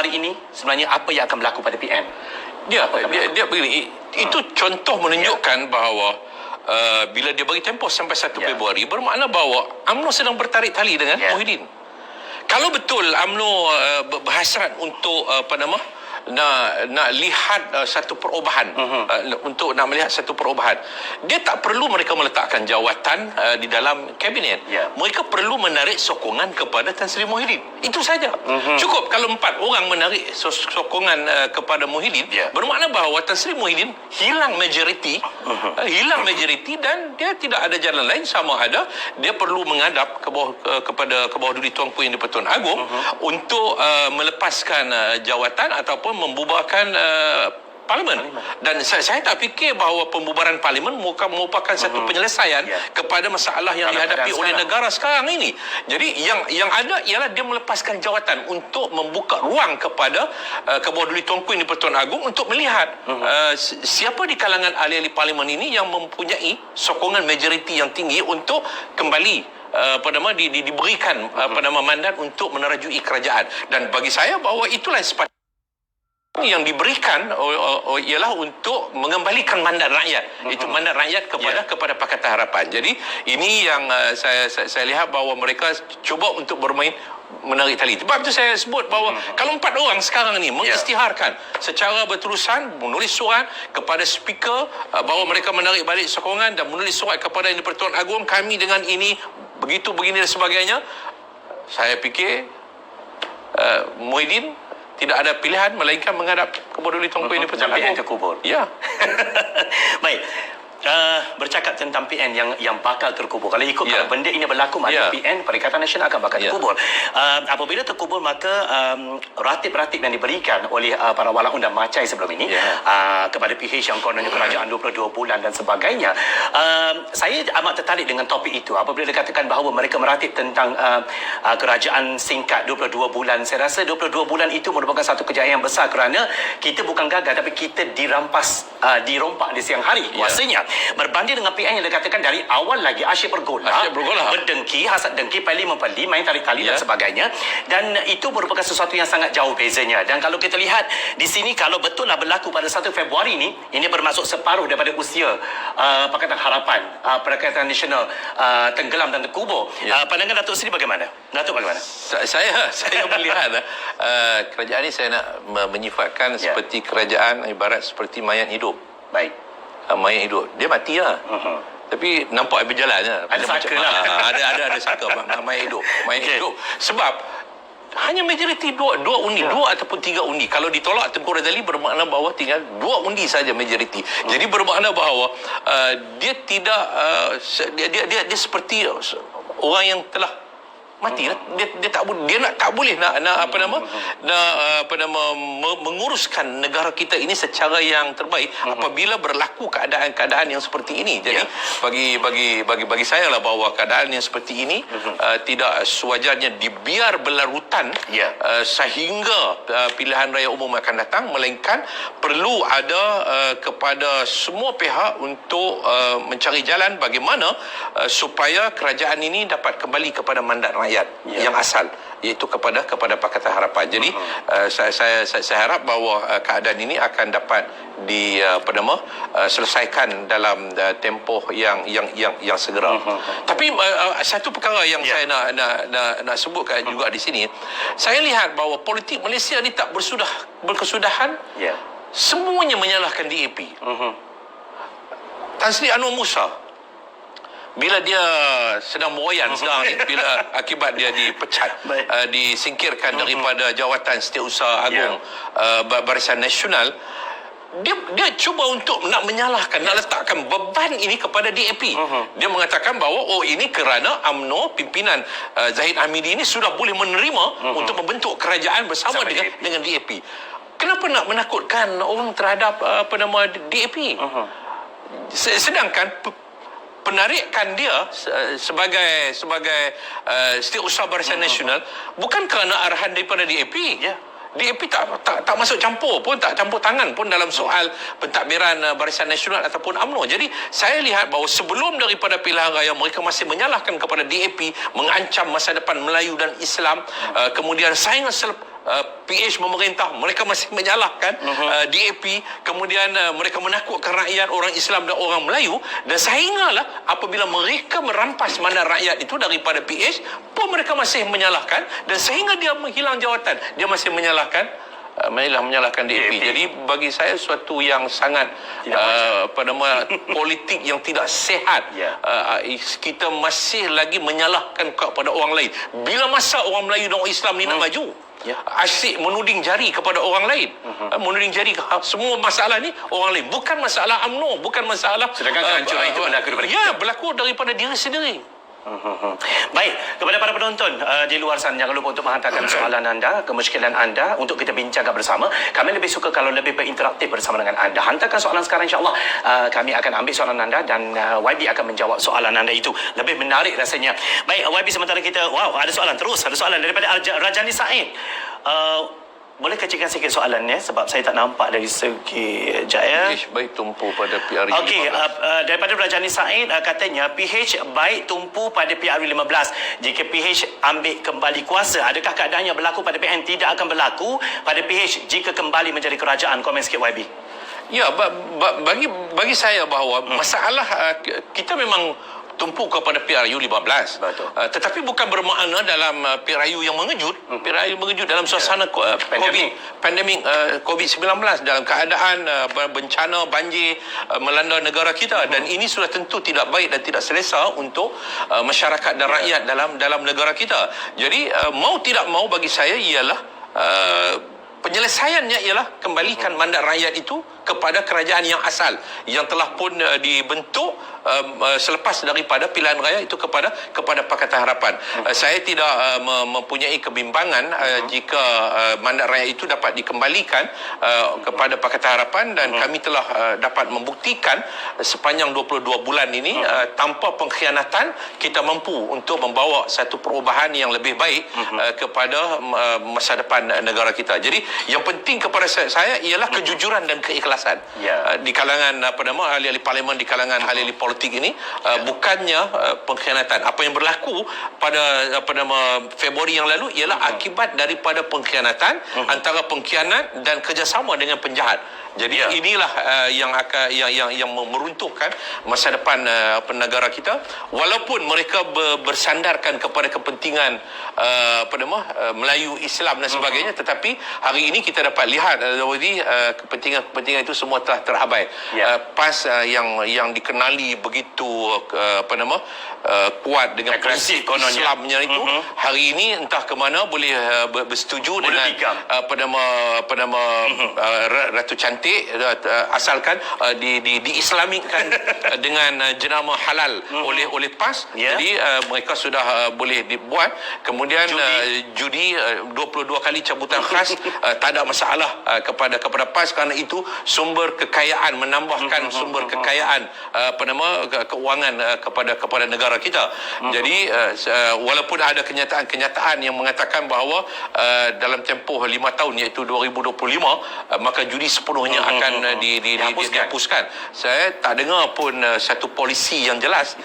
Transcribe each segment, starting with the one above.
Februari ini sebenarnya apa yang akan berlaku pada PN? Dia begini, itu contoh menunjukkan bahawa bila dia bagi tempoh sampai 1 Februari, bermakna bahawa UMNO sedang bertarik tali dengan Muhyiddin. Kalau betul UMNO berhasrat untuk nak lihat satu perubahan, untuk nak melihat satu perubahan, dia tak perlu mereka meletakkan jawatan di dalam kabinet. Mereka perlu menarik sokongan kepada Tan Sri Muhyiddin. Itu saja. Cukup kalau 4 orang menarik sokongan kepada Muhyiddin, bermakna bahawa Tan Sri Muhyiddin hilang majoriti, dan dia tidak ada jalan lain sama ada dia perlu menghadap kepada bawah duli Tuanku Yang di-Pertuan Agong untuk melepaskan jawatan ataupun membubarkan parlimen. Dan saya tak fikir bahawa pembubaran parlimen merupakan satu penyelesaian kepada masalah yang dihadapi oleh negara sekarang ini. Jadi yang ada ialah dia melepaskan jawatan untuk membuka ruang kepada bawah duli Tuanku Yang di-Pertuan Agong untuk melihat siapa di kalangan ahli-ahli parlimen ini yang mempunyai sokongan majoriti yang tinggi untuk kembali diberikan mandat untuk menerajui kerajaan. Dan bagi saya bahawa itulah yang diberikan ialah untuk mengembalikan mandat rakyat. Itu mandat rakyat kepada Pakatan Harapan. Jadi ini yang saya lihat bahawa mereka cuba untuk bermain menarik tali. Sebab itu saya sebut bahawa kalau 4 orang sekarang ni mengisytiharkan secara berterusan, menulis surat kepada speaker bahawa mereka menarik balik sokongan dan menulis surat kepada Yang di-Pertuan Agong, kami dengan ini begitu begini dan sebagainya, saya fikir Muhyiddin tidak ada pilihan melainkan menghadap kepada duli Tuanku Yang di-Pertuan Agong. PN terkubur. Ya. Baik. Bercakap tentang PN yang bakal terkubur. Kalau ikut kalau benda ini berlaku, maka PN Perikatan Nasional akan bakal terkubur. Apabila terkubur, maka ratib-ratib yang diberikan oleh para walang undang Macai sebelum ini kepada PH yang kononnya kerajaan 22 bulan dan sebagainya. Saya amat tertarik dengan topik itu. Apabila dikatakan bahawa mereka meratib tentang kerajaan singkat 22 bulan, saya rasa 22 bulan itu merupakan satu kejayaan yang besar kerana kita bukan gagal tapi kita dirompak di siang hari. Kuasanya berbanding dengan PN yang dikatakan dari awal lagi asyik bergolak, berdengki, hasad dengki, pali main tarik tali dan sebagainya, dan itu merupakan sesuatu yang sangat jauh bezanya. Dan kalau kita lihat di sini, kalau betul lah berlaku pada 1 Februari ini bermaksud separuh daripada usia Pakatan Harapan, Perikatan Nasional tenggelam dan terkubur. Pandangan Datuk sendiri bagaimana? Datuk bagaimana? Saya melihat kerajaan ini saya nak menyifatkan seperti kerajaan ibarat seperti mayat hidup. Baik. Mayat hidup, dia mati lah. Tapi nampak berjalan je. Ada saka lah. Ada saka mayat hidup. Sebab hanya majoriti dua undi, 2 ataupun 3 undi. Kalau ditolak Tengku Razali, bermakna bahawa tinggal 2 undi saja majoriti. Jadi bermakna bahawa dia tidak dia seperti orang yang telah mati lah. Dia tak boleh nak menguruskan negara kita ini secara yang terbaik apabila berlaku keadaan-keadaan yang seperti ini. Jadi bagi saya lah bahawa keadaan yang seperti ini tidak sewajarnya dibiar berlarutan sehingga pilihan raya umum akan datang, melainkan perlu ada kepada semua pihak untuk mencari jalan bagaimana supaya kerajaan ini dapat kembali kepada mandat rakyat yang asal, iaitu kepada Pakatan Harapan. Jadi saya harap bahawa keadaan ini akan dapat selesaikan dalam tempoh yang segera. Tapi satu perkara yang saya nak sebutkan juga di sini, saya lihat bahawa politik Malaysia ni tak berkesudahan. Semuanya menyalahkan DAP. Tan Sri Anwar Musa, bila dia sedang meroyan bila akibat dia dipecat, disingkirkan daripada jawatan Setiausaha Agong Barisan Nasional, dia cuba untuk nak menyalahkan, nak letakkan beban ini kepada DAP. Dia mengatakan bahawa ini kerana UMNO, pimpinan Zahid Hamidi ini sudah boleh menerima untuk membentuk kerajaan bersama dengan DAP. Kenapa nak menakutkan orang terhadap DAP? Sedangkan penarikan dia sebagai Setiausaha Barisan Nasional bukan kerana arahan daripada DAP. DAP tak masuk campur pun, tak campur tangan pun dalam soal pentadbiran Barisan Nasional ataupun UMNO. Jadi saya lihat bahawa sebelum daripada pilihan raya mereka masih menyalahkan kepada DAP mengancam masa depan Melayu dan Islam, kemudian saingan PH memerintah, mereka masih menyalahkan DAP, kemudian mereka menakutkan rakyat, orang Islam dan orang Melayu, dan sehinggalah apabila mereka merampas mandat rakyat itu daripada PH pun mereka masih menyalahkan, dan sehingga dia menghilang jawatan, dia masih menyalahkan DAP. Jadi bagi saya suatu yang sangat politik yang tidak sehat. Kita masih lagi menyalahkan kepada orang lain. Bila masa orang Melayu dan orang Islam ni nak maju, asyik menuding jari kepada orang lain, menuding jari semua masalah ni orang lain, bukan masalah UMNO, bukan masalah sedangkan kehancuran itu berlaku daripada kita. Berlaku daripada diri sendiri. Baik, kepada para penonton di luar sana, jangan lupa untuk menghantarkan soalan anda, kemusykilan anda untuk kita bincangkan bersama. Kami lebih suka kalau lebih berinteraktif bersama dengan anda. Hantarkan soalan sekarang, insyaAllah kami akan ambil soalan anda dan YB akan menjawab soalan anda itu. Lebih menarik rasanya. Baik, YB, sementara kita, ada soalan terus. Ada soalan daripada Rajani Said. Boleh kecilkan sikit soalannya sebab saya tak nampak dari segi Jaya. PH baik tumpu pada PRU 15. Okey, daripada Rajani Said katanya PH baik tumpu pada PRU 15. Jika PH ambil kembali kuasa, adakah keadaan yang berlaku pada PN tidak akan berlaku pada PH jika kembali menjadi kerajaan? Komen sikit YB. Ya, bagi saya bahawa masalah kita memang tumpu kepada PRU 15. Betul. Tetapi bukan bermakna dalam PRU yang mengejut. PRU mengejut dalam suasana pandemik COVID-19, dalam keadaan bencana banjir melanda negara kita, dan ini sudah tentu tidak baik dan tidak selesa untuk masyarakat dan rakyat dalam negara kita. Jadi mau tidak mau bagi saya ialah penyelesaiannya ialah kembalikan mandat rakyat itu kepada kerajaan yang asal yang telah pun dibentuk selepas daripada pilihan raya itu kepada Pakatan Harapan. Saya tidak mempunyai kebimbangan jika mandat raya itu dapat dikembalikan kepada Pakatan Harapan, dan kami telah dapat membuktikan sepanjang 22 bulan ini tanpa pengkhianatan kita mampu untuk membawa satu perubahan yang lebih baik kepada masa depan negara kita. Jadi yang penting kepada saya ialah kejujuran dan keikhlasan di kalangan ahli-ahli parlimen, di kalangan ahli-ahli politik ini, bukannya pengkhianatan. Apa yang berlaku pada Februari yang lalu ialah akibat daripada pengkhianatan, antara pengkhianat dan kerjasama dengan penjahat. Jadi inilah yang meruntuhkan masa depan negara kita, walaupun mereka bersandarkan kepada kepentingan Melayu, Islam dan sebagainya, tetapi hari ini kita dapat lihat kepentingan itu semua telah terabai. PAS yang dikenali begitu kuat dengan prinsip Islamnya itu, hari ini entah ke mana boleh bersetuju dengan Ratu Cantik, asalkan diislamikkan dengan jenama halal oleh PAS. Jadi mereka sudah boleh dibuat. Kemudian judi 22 kali cabutan khas, tak ada masalah kepada PAS, kerana itu sumber kekayaan, menambahkan sumber kekayaan keuangan kepada negara kita. Jadi walaupun ada kenyataan yang mengatakan bahawa dalam tempoh 5 tahun, iaitu 2025, maka judi sepenuhnya akan dihapuskan. Saya tak dengar pun satu polisi yang jelas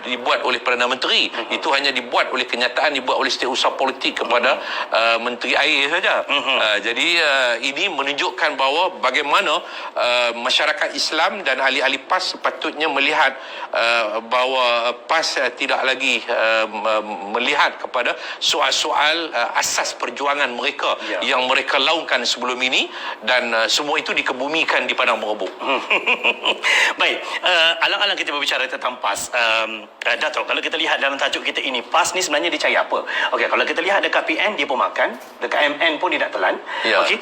dibuat oleh Perdana Menteri. Itu hanya dibuat oleh kenyataan, dibuat oleh setiausaha politik kepada Menteri Air saja. Jadi ini menunjukkan bahawa bagaimana masyarakat Islam dan ahli-ahli PAS sepatutnya melihat bahawa PAS tidak lagi melihat kepada soal-soal asas perjuangan mereka yang mereka laungkan sebelum ini, dan semua itu dikebumikan di padang merebuk. Baik, alang-alang kita berbicara tentang PAS, Dato', kalau kita lihat dalam tajuk kita ini, PAS ni sebenarnya dia cari apa? Okey, kalau kita lihat dekat PN dia pun makan, dekat MN pun dia nak telan. Okey,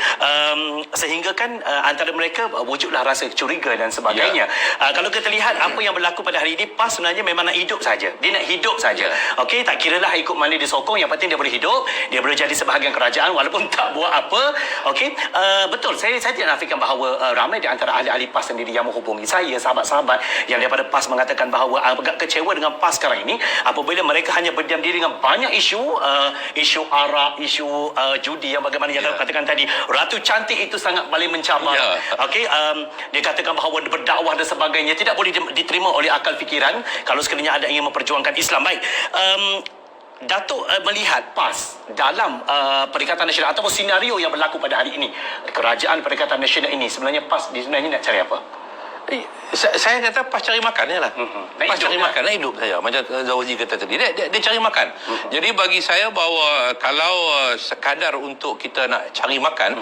sehingga kan antara mereka wujudlah rasa curiga dan sebagainya. Kalau kita lihat apa yang berlaku pada hari ini, PAS sebenarnya memang nak hidup saja. Dia nak hidup saja. Okey, tak kiralah ikut mana dia sokong, yang penting dia boleh hidup, dia boleh jadi sebahagian kerajaan walaupun tak buat apa. Okey, betul, saya tidak nafikan bahawa ramai di antara ahli-ahli PAS sendiri yang menghubungi saya, sahabat-sahabat yang daripada PAS mengatakan bahawa agak kecewa dengan PAS sekarang ini apabila mereka hanya berdiam diri dengan banyak isu arak, isu judi yang bagaimana yang katakan tadi, Ratu Cantik itu sangat paling mencabar. Okey, dia katakan bahawa berdakwah dan sebagainya tidak boleh diterima oleh akal fikiran kalau sekiranya ada ingin memperjuangkan Islam. Baik, Datuk melihat PAS dalam Perikatan Nasional ataupun senario yang berlaku pada hari ini, kerajaan Perikatan Nasional ini, sebenarnya PAS di sebenarnya nak cari apa? Saya kata PAS cari makan je lah. PAS cari makan, nak hidup saya. Macam Zawaji kata tadi, dia cari makan. Jadi bagi saya bahawa kalau sekadar untuk kita nak cari makan,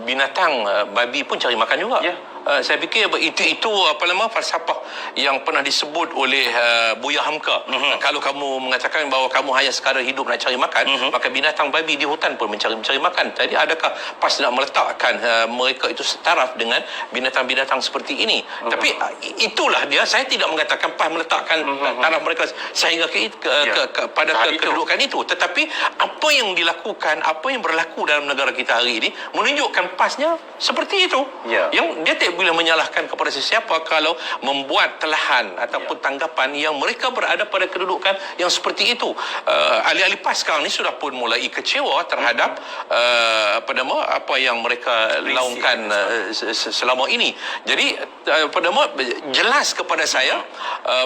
binatang babi pun cari makan juga. Saya fikir itu apa nama falsafah yang pernah disebut oleh Buya Hamka. Kalau kamu mengatakan bahawa kamu hanya sekadar hidup nak cari makan, maka binatang babi di hutan pun mencari makan. Jadi adakah PAS nak meletakkan mereka itu setaraf dengan binatang-binatang seperti ini? Tapi itulah dia. Saya tidak mengatakan PAS meletakkan taraf mereka sehingga pada kedudukan itu. Tetapi apa yang dilakukan, apa yang berlaku dalam negara kita hari ini menunjukkan PAS-nya seperti itu. Yang dia tidak boleh menyalahkan kepada sesiapa kalau membuat telahan ataupun tanggapan yang mereka berada pada kedudukan yang seperti itu. Ahli-ahli PAS sekarang ni sudah pun mulai kecewa terhadap apa yang mereka laungkan selama ini. Jadi jelas kepada saya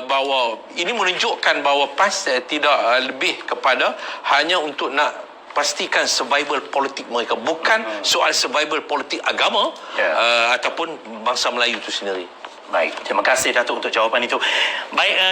bahawa ini menunjukkan bahawa PAS tidak lebih kepada hanya untuk nak pastikan survival politik mereka, bukan soal survival politik agama ataupun bangsa Melayu itu sendiri. Baik, terima kasih Datuk untuk jawapan itu. Baik.